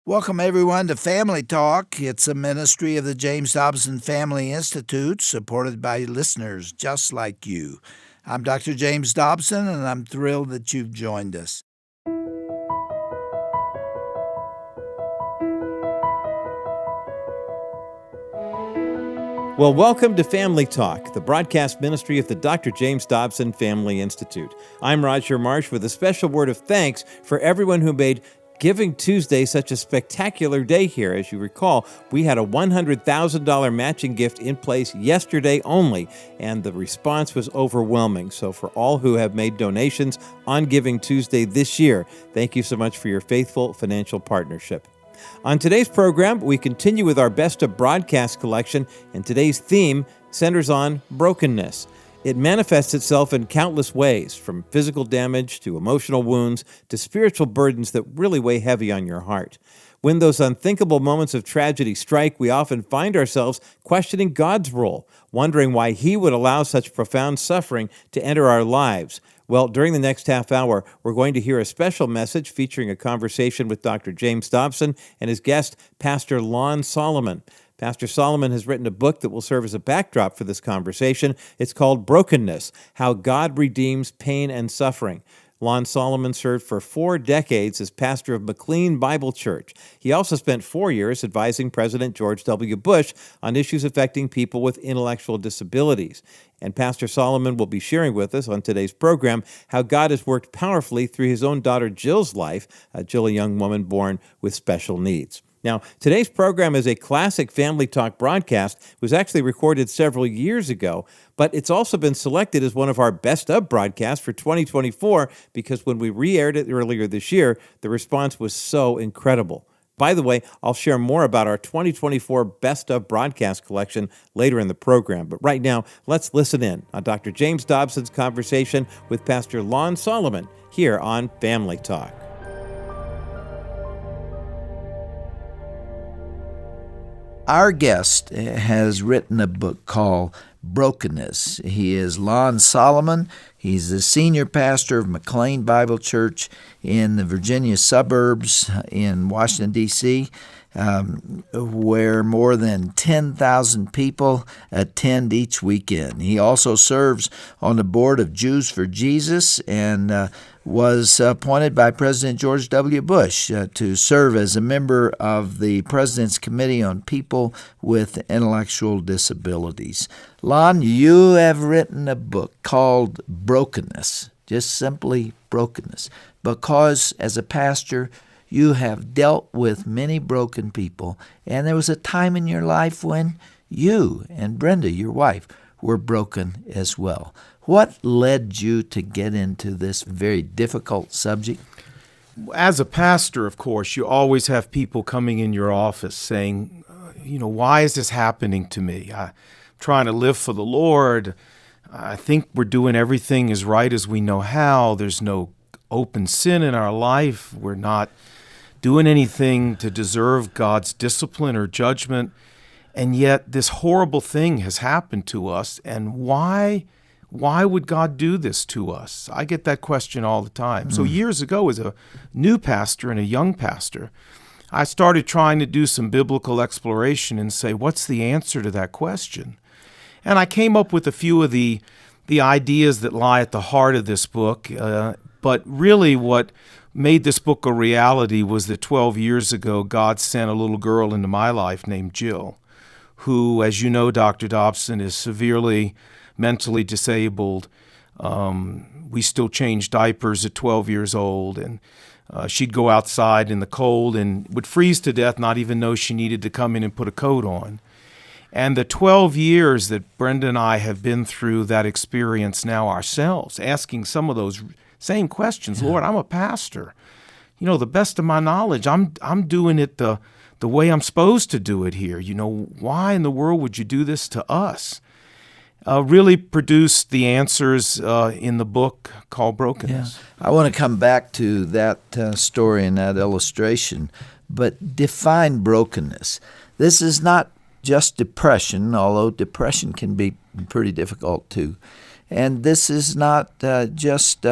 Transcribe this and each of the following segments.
Welcome, everyone, to Family Talk. It's a ministry of the James Dobson Family Institute, supported by listeners just like you. I'm Dr. James Dobson, and I'm thrilled that you've joined us. Well, welcome to Family Talk, the broadcast ministry of the Dr. James Dobson Family Institute. I'm Roger Marsh with a special word of thanks for everyone who made Giving Tuesday such a spectacular day here. As you recall, we had a $100,000 matching gift in place yesterday only, and the response was overwhelming. So for all who have made donations on Giving Tuesday this year, thank you so much for your faithful financial partnership. On today's program, we continue with our Best of Broadcast collection, and today's theme centers on brokenness. It manifests itself in countless ways, from physical damage to emotional wounds to spiritual burdens that really weigh heavy on your heart. When those unthinkable moments of tragedy strike, we often find ourselves questioning God's role, wondering why He would allow such profound suffering to enter our lives. Well, during the next half hour, we're going to hear a special message featuring a conversation with Dr. James Dobson and his guest, Pastor Lon Solomon. Pastor Solomon has written a book that will serve as a backdrop for this conversation. It's called Brokenness: How God Redeems Pain and Suffering. Lon Solomon served for 4 decades as pastor of McLean Bible Church. He also spent 4 years advising President George W. Bush on issues affecting people with intellectual disabilities. And Pastor Solomon will be sharing with us on today's program how God has worked powerfully through his own daughter Jill's life, Jill, a young woman born with special needs. Now, today's program is a classic Family Talk broadcast. It was actually recorded several years ago, but it's also been selected as one of our best of broadcasts for 2024 because when we re-aired it earlier this year, the response was so incredible. By the way, I'll share more about our 2024 Best of Broadcast collection later in the program. But right now, let's listen in on Dr. James Dobson's conversation with Pastor Lon Solomon here on Family Talk. Our guest has written a book called Brokenness. He is Lon Solomon. He's the senior pastor of McLean Bible Church in the Virginia suburbs in Washington, D.C., where more than 10,000 people attend each weekend. He also serves on the board of Jews for Jesus and was appointed by President George W. Bush to serve as a member of the President's Committee on People with Intellectual Disabilities. Lon, you have written a book called Brokenness, just simply Brokenness, because as a pastor, you have dealt with many broken people, and there was a time in your life when you and Brenda, your wife, were broken as well. What led you to get into this very difficult subject? As a pastor, of course, you always have people coming in your office saying, why is this happening to me? I'm trying to live for the Lord. I think we're doing everything as right as we know how. There's no open sin in our life. We're not doing anything to deserve God's discipline or judgment. And yet this horrible thing has happened to us. And why would God do this to us? I get that question all the time. So years ago, as a new pastor and a young pastor, I started trying to do some biblical exploration and say, what's the answer to that question? And I came up with a few of the ideas that lie at the heart of this book. But really what made this book a reality was that 12 years ago, God sent a little girl into my life named Jill, who, as you know, Dr. Dobson, is severely mentally disabled. We still change diapers at 12 years old, and she'd go outside in the cold and would freeze to death, not even know she needed to come in and put a coat on. And the 12 years that Brenda and I have been through that experience now ourselves, asking some of those same questions. Lord, I'm a pastor. The best of my knowledge, I'm doing it the way I'm supposed to do it here. Why in the world would you do this to us? Really produced the answers in the book called Brokenness. Yeah. I want to come back to that story and that illustration, but define brokenness. This is not just depression, although depression can be pretty difficult too. And this is not just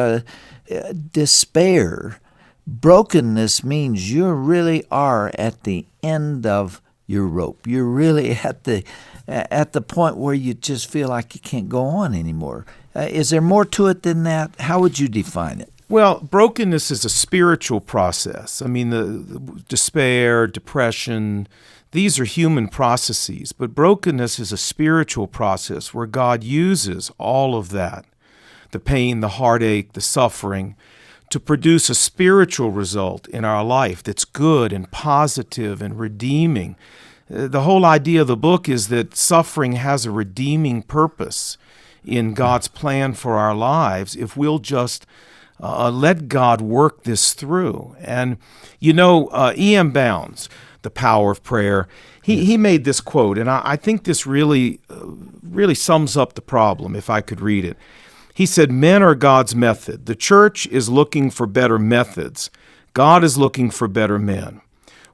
despair, brokenness means you really are at the end of your rope. You're really at the point where you just feel like you can't go on anymore. Is there more to it than that? How would you define it? Well, brokenness is a spiritual process. I mean, the despair, depression, these are human processes, but brokenness is a spiritual process where God uses all of that, the pain, the heartache, the suffering, to produce a spiritual result in our life that's good and positive and redeeming. The whole idea of the book is that suffering has a redeeming purpose in God's plan for our lives if we'll just let God work this through. And E.M. Bounds, The Power of Prayer, he made this quote, and I think this really sums up the problem, if I could read it. He said, "Men are God's method. The church is looking for better methods. God is looking for better men.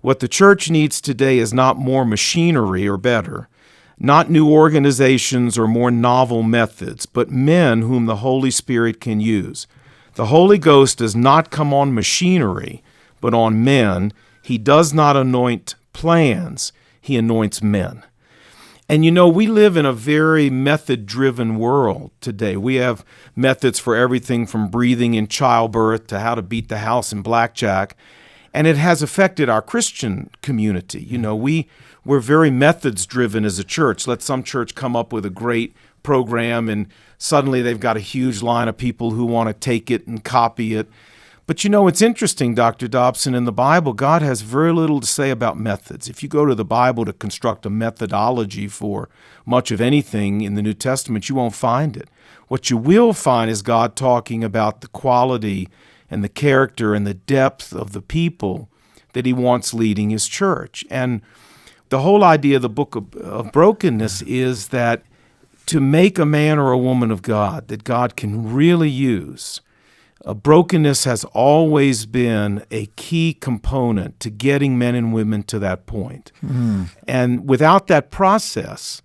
What the church needs today is not more machinery or better, not new organizations or more novel methods, but men whom the Holy Spirit can use. The Holy Ghost does not come on machinery, but on men. He does not anoint plans, he anoints men." And we live in a very method-driven world today. We have methods for everything from breathing in childbirth to how to beat the house in blackjack. And it has affected our Christian community. We're very methods-driven as a church. Let some church come up with a great program and suddenly they've got a huge line of people who want to take it and copy it. But it's interesting, Dr. Dobson, in the Bible, God has very little to say about methods. If you go to the Bible to construct a methodology for much of anything in the New Testament, you won't find it. What you will find is God talking about the quality and the character and the depth of the people that he wants leading his church. And the whole idea of the book of Brokenness is that to make a man or a woman of God that God can really use, brokenness has always been a key component to getting men and women to that point. And without that process,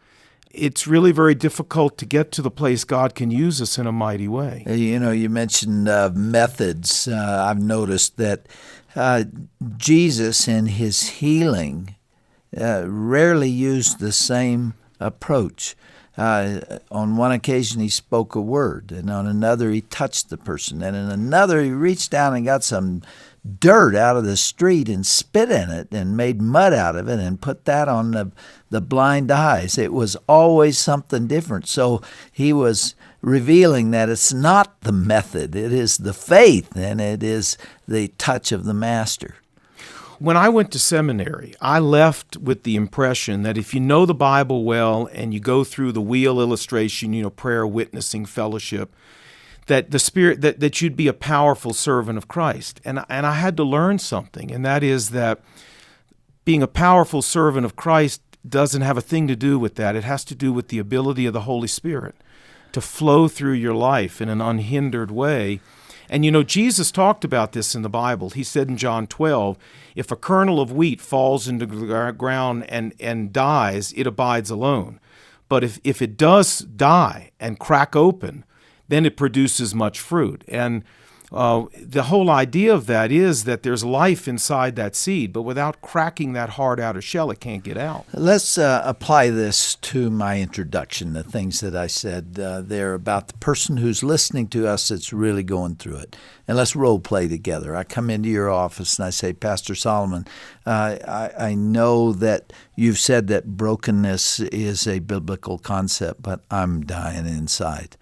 it's really very difficult to get to the place God can use us in a mighty way. You mentioned methods. I've noticed that Jesus in his healing rarely used the same approach. On one occasion, he spoke a word, and on another, he touched the person, and in another, he reached down and got some dirt out of the street and spit in it and made mud out of it and put that on the blind eyes. It was always something different. So he was revealing that it's not the method, it is the faith, and it is the touch of the Master. When I went to seminary, I left with the impression that if you know the Bible well and you go through the wheel illustration, prayer, witnessing, fellowship, that the Spirit, that you'd be a powerful servant of Christ. And I had to learn something, and that is that being a powerful servant of Christ doesn't have a thing to do with that. It has to do with the ability of the Holy Spirit to flow through your life in an unhindered way. And Jesus talked about this in the Bible. He said in John 12, if a kernel of wheat falls into the ground and dies, it abides alone. But if it does die and crack open, then it produces much fruit. And the whole idea of that is that there's life inside that seed, but without cracking that hard outer shell, it can't get out. Let's apply this to my introduction, the things that I said there about the person who's listening to us that's really going through it. And let's role play together. I come into your office and I say, Pastor Solomon, I know that you've said that brokenness is a biblical concept, but I'm dying inside.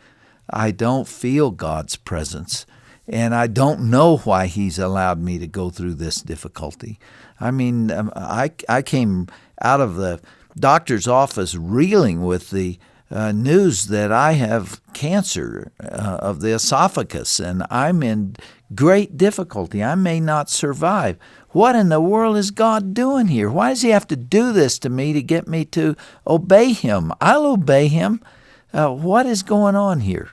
I don't feel God's presence. And I don't know why he's allowed me to go through this difficulty. I mean, I came out of the doctor's office reeling with the news that I have cancer of the esophagus, and I'm in great difficulty. I may not survive. What in the world is God doing here? Why does he have to do this to me to get me to obey him? I'll obey him. What is going on here?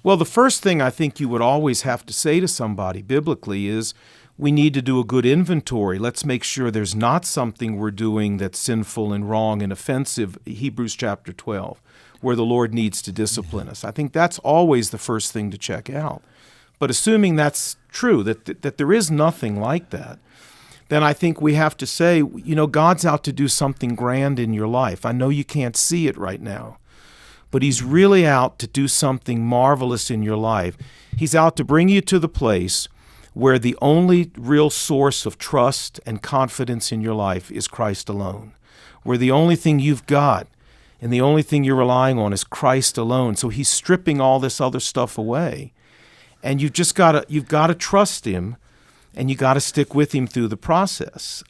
Well, the first thing I think you would always have to say to somebody biblically is we need to do a good inventory. Let's make sure there's not something we're doing that's sinful and wrong and offensive, Hebrews chapter 12, where the Lord needs to discipline us. I think that's always the first thing to check out. But assuming that's true, that there is nothing like that, then I think we have to say, God's out to do something grand in your life. I know you can't see it right now, but he's really out to do something marvelous in your life. He's out to bring you to the place where the only real source of trust and confidence in your life is Christ alone, where the only thing you've got and the only thing you're relying on is Christ alone. So he's stripping all this other stuff away. And you've got to trust him, and you got to stick with him through the process.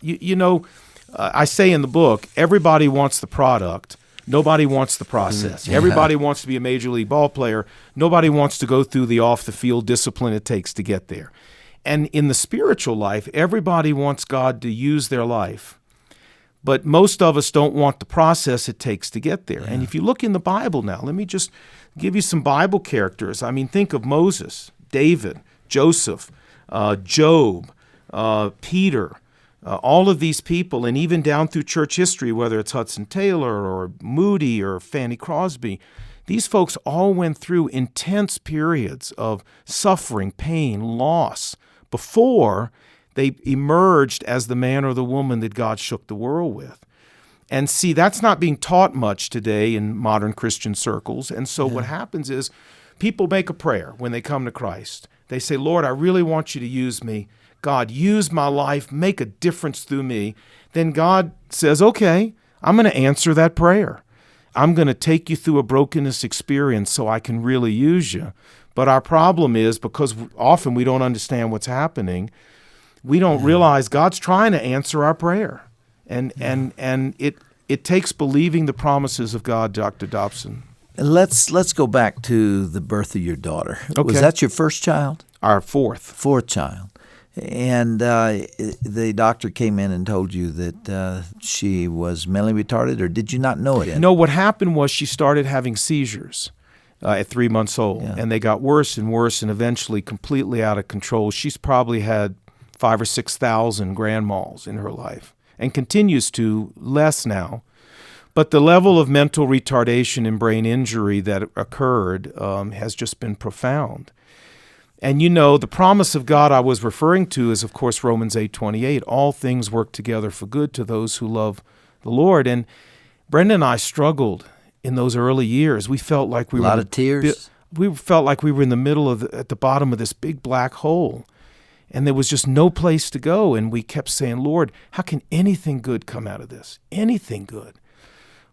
I say in the book, everybody wants the product. Nobody wants the process. Yeah. Everybody wants to be a major league ball player. Nobody wants to go through the off-the-field discipline it takes to get there. And in the spiritual life, everybody wants God to use their life. But most of us don't want the process it takes to get there. Yeah. And if you look in the Bible now, let me just give you some Bible characters. I mean, think of Moses, David, Joseph, Job, Peter, all of these people, and even down through church history, whether it's Hudson Taylor or Moody or Fanny Crosby, these folks all went through intense periods of suffering, pain, loss before they emerged as the man or the woman that God shook the world with. And see, that's not being taught much today in modern Christian circles. And so what happens is people make a prayer when they come to Christ. They say, Lord, I really want you to use me. God, use my life, make a difference through me. Then God says, okay, I'm going to answer that prayer. I'm going to take you through a brokenness experience so I can really use you. But our problem is, because often we don't understand what's happening, we don't realize God's trying to answer our prayer. And it takes believing the promises of God, Dr. Dobson. Let's go back to the birth of your daughter. Okay. Was that your first child? Our fourth. Fourth child. And the doctor came in and told you that she was mentally retarded, or did you not know it? No, what happened was she started having seizures at 3 months old, and they got worse and worse and eventually completely out of control. She's probably had 5,000 or 6,000 grand mals in her life and continues to, less now. But the level of mental retardation and brain injury that occurred has just been profound. And the promise of God I was referring to is, of course, Romans 8:28. All things work together for good to those who love the Lord. And Brenda and I struggled in those early years. We felt like we were... A lot of tears? We felt like we were in the middle of at the bottom of this big black hole. And there was just no place to go. And we kept saying, Lord, how can anything good come out of this? Anything good.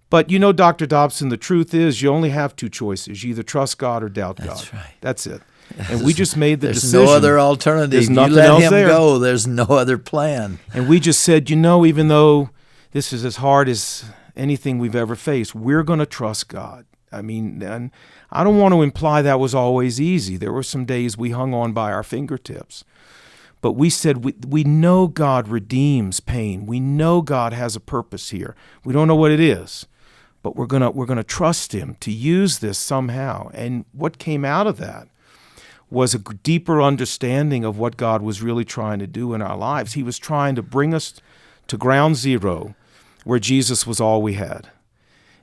But Dr. Dobson, the truth is you only have two choices. You either trust God or doubt God. That's right. That's it. And we just made the decision. There's no other alternative. There's nothing you let else him there. go. There's no other plan. And we just said, even though this is as hard as anything we've ever faced, we're going to trust God. I mean, and I don't want to imply that was always easy. There were some days we hung on by our fingertips. But we said we know God redeems pain. We know God has a purpose here. We don't know what it is, but we're gonna trust him to use this somehow. And what came out of that was a deeper understanding of what God was really trying to do in our lives. He was trying to bring us to ground zero where Jesus was all we had,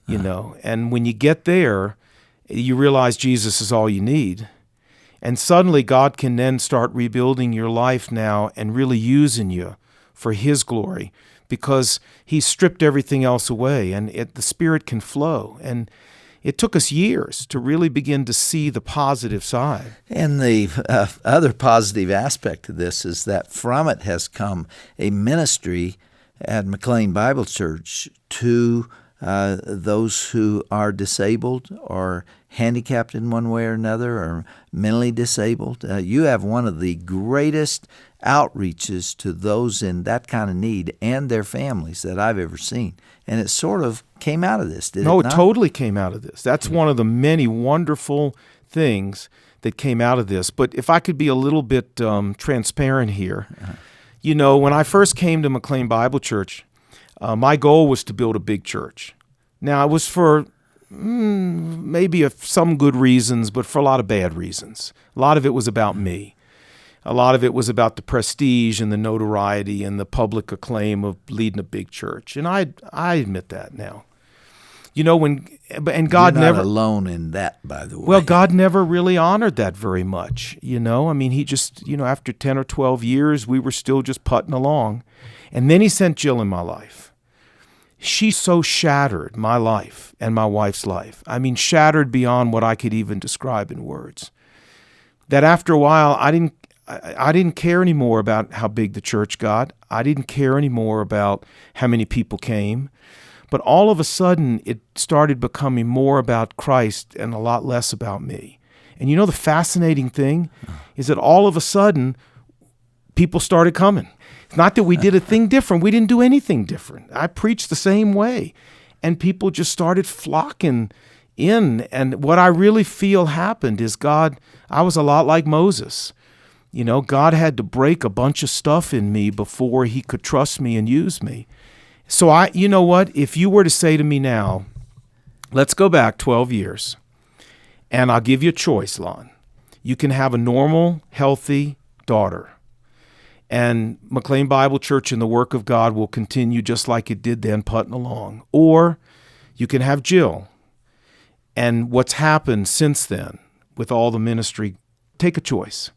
And when you get there, you realize Jesus is all you need. And suddenly God can then start rebuilding your life now and really using you for his glory because he's stripped everything else away and the Spirit can flow. And it took us years to really begin to see the positive side. And the other positive aspect of this is that from it has come a ministry at McLean Bible Church to those who are disabled or handicapped in one way or another or mentally disabled. You have one of the greatest outreaches to those in that kind of need and their families that I've ever seen. And it sort of came out of this, did it not? No, it totally came out of this. That's one of the many wonderful things that came out of this. But if I could be a little bit transparent here, when I first came to McLean Bible Church, my goal was to build a big church. Now, it was for maybe some good reasons, but for a lot of bad reasons. A lot of it was about me. A lot of it was about the prestige and the notoriety and the public acclaim of leading a big church. And I admit that now. And God You're not never alone in that, by the way. Well, God never really honored that very much, I mean, he just, after 10 or 12 years, we were still just putting along. And then he sent Jill in my life. She so shattered my life and my wife's life. I mean, shattered beyond what I could even describe in words. That after a while, I didn't care anymore about how big the church got. I didn't care anymore about how many people came. But all of a sudden, it started becoming more about Christ and a lot less about me. And the fascinating thing is that all of a sudden, people started coming. It's not that we did a thing different. We didn't do anything different. I preached the same way. And people just started flocking in. And what I really feel happened is I was a lot like Moses. God had to break a bunch of stuff in me before he could trust me and use me. So you know what? If you were to say to me now, let's go back 12 years, and I'll give you a choice, Lon. You can have a normal, healthy daughter, and McLean Bible Church and the work of God will continue just like it did then, putting along. Or you can have Jill, and what's happened since then with all the ministry, take a choice.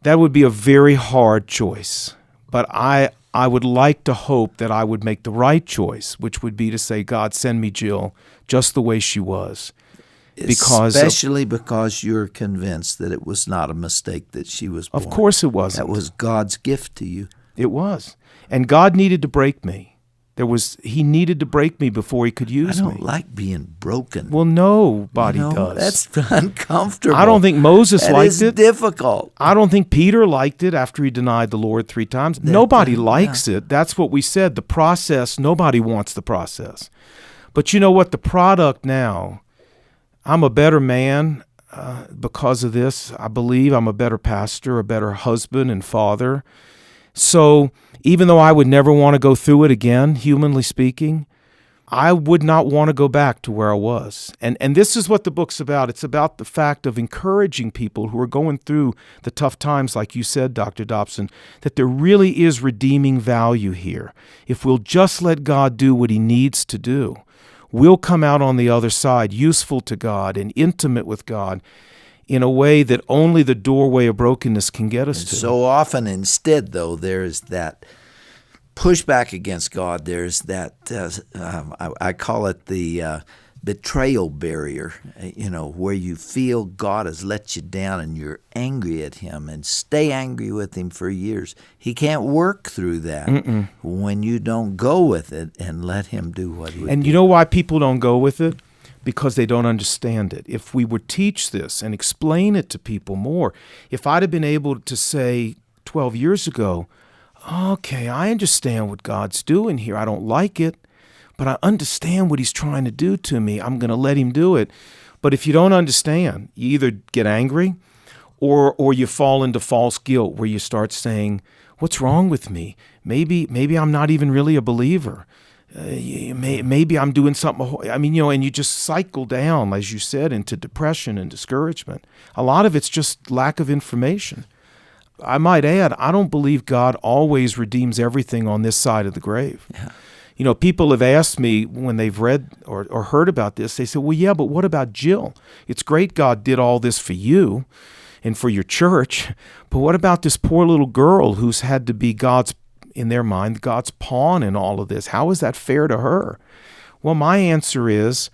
That would be a very hard choice, but I would like to hope that I would make the right choice, which would be to say, God, send me Jill just the way she was. Especially because you're convinced that it was not a mistake that she was born. Of course it wasn't. That was God's gift to you. It was. And God needed to break me. He needed to break me before he could use me. I don't like being broken. Well, nobody does. That's uncomfortable. I don't think Moses liked it. It's difficult. I don't think Peter liked it after he denied the Lord 3 times. Nobody likes it. That's what we said. The process, nobody wants the process. But you know what? The product now, I'm a better man because of this. I believe I'm a better pastor, a better husband and father. So even though I would never want to go through it again, humanly speaking, I would not want to go back to where I was. And this is what the book's about. It's about the fact of encouraging people who are going through the tough times, like you said, Dr. Dobson, that there really is redeeming value here. If we'll just let God do what he needs to do, we'll come out on the other side useful to God and intimate with God in a way that only the doorway of brokenness can get us to. So often instead, though, there's that pushback against God. There's that, I call it the betrayal barrier, where you feel God has let you down and you're angry at him and stay angry with him for years. He can't work through that when you don't go with it and let him do what he And do. You know why people don't go with it? Because they don't understand it. If we would teach this and explain it to people more, if I'd have been able to say 12 years ago, okay, I understand what God's doing here. I don't like it, but I understand what he's trying to do to me. I'm going to let him do it. But if you don't understand, you either get angry or you fall into false guilt where you start saying, what's wrong with me? Maybe I'm not even really a believer. Maybe I'm doing something. I mean, and you just cycle down, as you said, into depression and discouragement. A lot of it's just lack of information. I might add, I don't believe God always redeems everything on this side of the grave. Yeah. People have asked me when they've read or heard about this, they say, well, yeah, but what about Jill? It's great God did all this for you and for your church, but what about this poor little girl who's had to be in their mind, God's pawn in all of this? How is that fair to her? Well, my answer is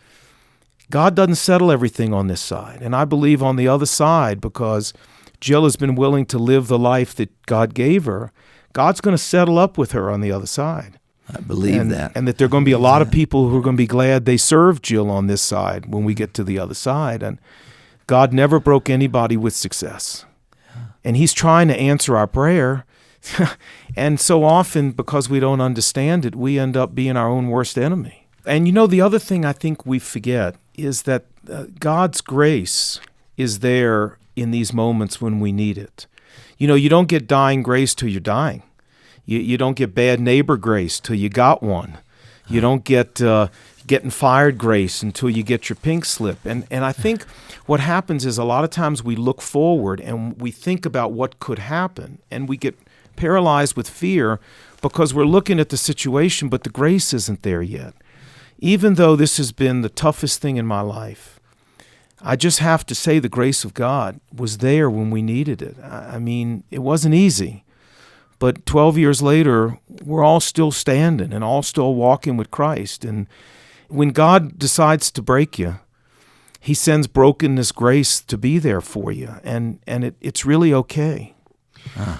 God doesn't settle everything on this side. And I believe on the other side, because Jill has been willing to live the life that God gave her, God's going to settle up with her on the other side. I believe that. And that there are going to be a lot of people who are going to be glad they served Jill on this side when we get to the other side. And God never broke anybody with success. And he's trying to answer our prayer. And so often, because we don't understand it, we end up being our own worst enemy. And the other thing I think we forget is that God's grace is there in these moments when we need it. You don't get dying grace till you're dying. You don't get bad neighbor grace till you got one. You don't get getting fired grace until you get your pink slip. And I think what happens is a lot of times we look forward and we think about what could happen, and we get paralyzed with fear because we're looking at the situation, but the grace isn't there yet. even though this has been the toughest thing in my life, I just have to say the grace of God was there when we needed it. I mean, it wasn't easy. But 12 years later, we're all still standing and all still walking with Christ. And when God decides to break you, He sends brokenness grace to be there for you. And it's really okay.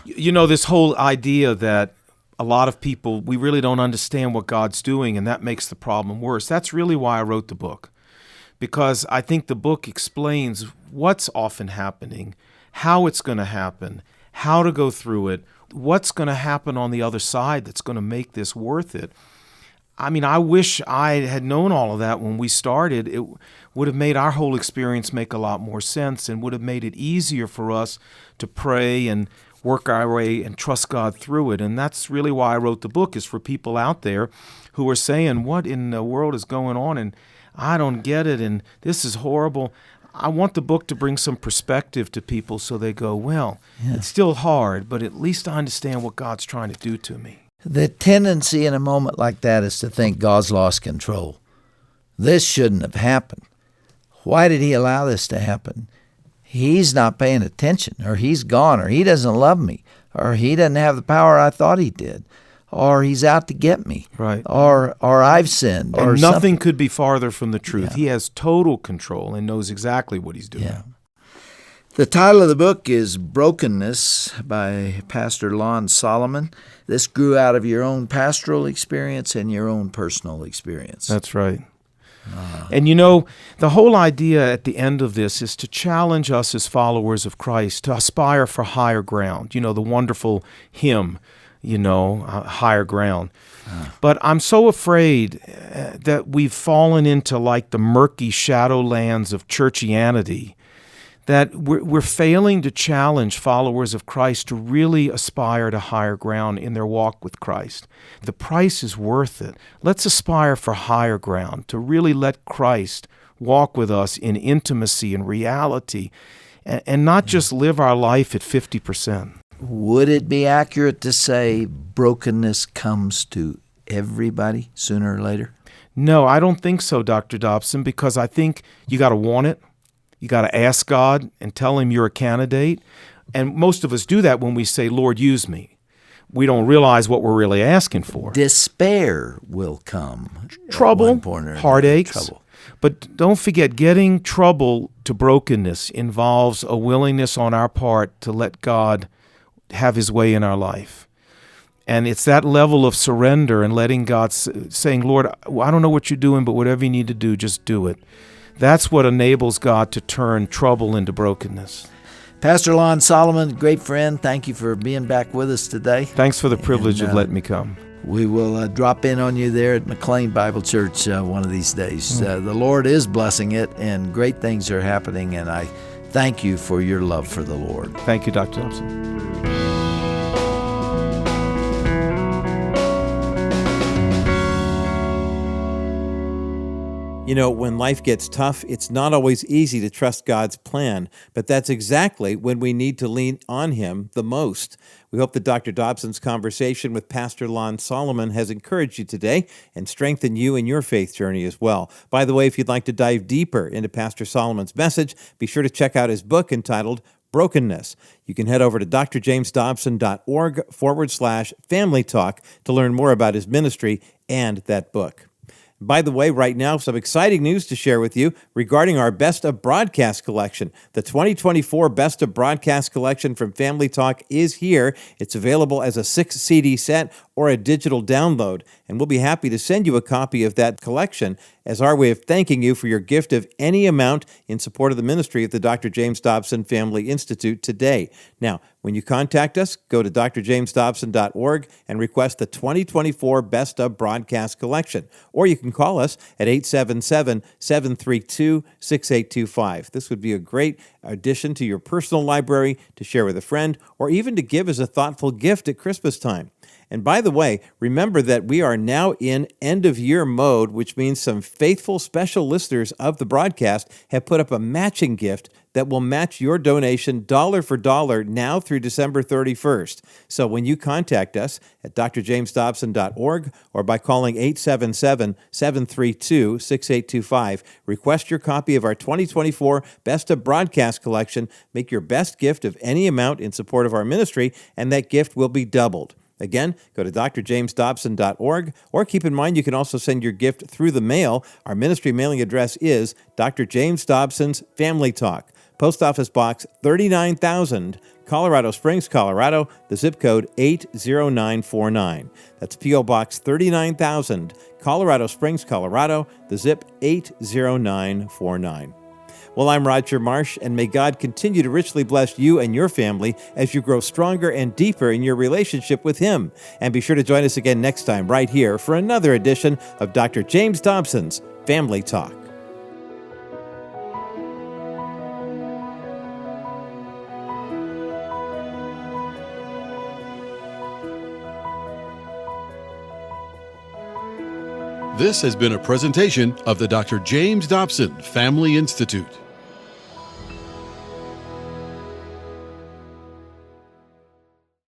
You know, this whole idea that a lot of people, we really don't understand what God's doing, and that makes the problem worse. That's really why I wrote the book. Because I think the book explains what's often happening, how it's going to happen, how to go through it, what's going to happen on the other side that's going to make this worth it. I mean, I wish I had known all of that when we started. It would have made our whole experience make a lot more sense and would have made it easier for us to pray and work our way and trust God through it. And that's really why I wrote the book, is for people out there who are saying, what in the world is going on? And I don't get it, and this is horrible. I want the book to bring some perspective to people so they go, well, It's still hard, but at least I understand what God's trying to do to me. The tendency in a moment like that is to think God's lost control. This shouldn't have happened. Why did He allow this to happen? He's not paying attention, or He's gone, or He doesn't love me, or He doesn't have the power I thought He did, or He's out to get me, right? Or I've sinned, and or nothing something. could be farther from the truth. Yeah. He has total control and knows exactly what He's doing. Yeah. The title of the book is Brokenness by Pastor Lon Solomon. This grew out of your own pastoral experience and your own personal experience. That's right. And you know, the whole idea at the end of this is to challenge us as followers of Christ to aspire for higher ground. You know, the wonderful hymn, higher ground. But I'm so afraid that we've fallen into like the murky shadowlands of churchianity, that we're failing to challenge followers of Christ to really aspire to higher ground in their walk with Christ. The price is worth it. Let's aspire for higher ground, to really let Christ walk with us in intimacy and reality, and not just live our life at 50%. Would it be accurate to say brokenness comes to everybody sooner or later? No, I don't think so, Dr. Dobson, because I think you got to want it. You got to ask God and tell Him you're a candidate. And most of us do that when we say, Lord, use me. We don't realize what we're really asking for. Despair will come. Trouble, heartaches. Trouble. But don't forget, getting trouble to brokenness involves a willingness on our part to let God have His way in our life. And it's that level of surrender and letting God, saying, Lord, I don't know what you're doing, but whatever you need to do, just do it. That's what enables God to turn trouble into brokenness. Pastor Lon Solomon, great friend, thank you for being back with us today. Thanks for the privilege of letting me come. We will drop in on you there at McLean Bible Church one of these days. The Lord is blessing it, and great things are happening, and I thank you for your love for the Lord. Thank you, Dr. Dobson. You know, when life gets tough, it's not always easy to trust God's plan, but that's exactly when we need to lean on Him the most. We hope that Dr. Dobson's conversation with Pastor Lon Solomon has encouraged you today and strengthened you in your faith journey as well. By the way, if you'd like to dive deeper into Pastor Solomon's message, be sure to check out his book entitled Brokenness. You can head over to drjamesdobson.org/family talk to learn more about his ministry and that book. By the way, right now, some exciting news to share with you regarding our Best of Broadcast collection. The 2024 Best of Broadcast collection from Family Talk is here. It's available as a 6-CD set or a digital download, and we'll be happy to send you a copy of that collection as our way of thanking you for your gift of any amount in support of the ministry of the Dr. James Dobson Family Institute today. Now, when you contact us, go to drjamesdobson.org and request the 2024 Best of Broadcast collection, or you can call us at 877-732-6825. This would be a great addition to your personal library to share with a friend, or even to give as a thoughtful gift at Christmas time. And by the way, remember that we are now in end-of-year mode, which means some faithful special listeners of the broadcast have put up a matching gift that will match your donation dollar for dollar now through December 31st. So when you contact us at drjamesdobson.org or by calling 877-732-6825, request your copy of our 2024 Best of Broadcast collection. Make your best gift of any amount in support of our ministry, and that gift will be doubled. Again, go to drjamesdobson.org, or keep in mind you can also send your gift through the mail. Our ministry mailing address is Dr. James Dobson's Family Talk, Post Office Box 39,000, Colorado Springs, Colorado, the zip code 80949. That's P.O. Box 39,000, Colorado Springs, Colorado, the zip 80949. Well, I'm Roger Marsh, and may God continue to richly bless you and your family as you grow stronger and deeper in your relationship with Him. And be sure to join us again next time right here for another edition of Dr. James Dobson's Family Talk. This has been a presentation of the Dr. James Dobson Family Institute.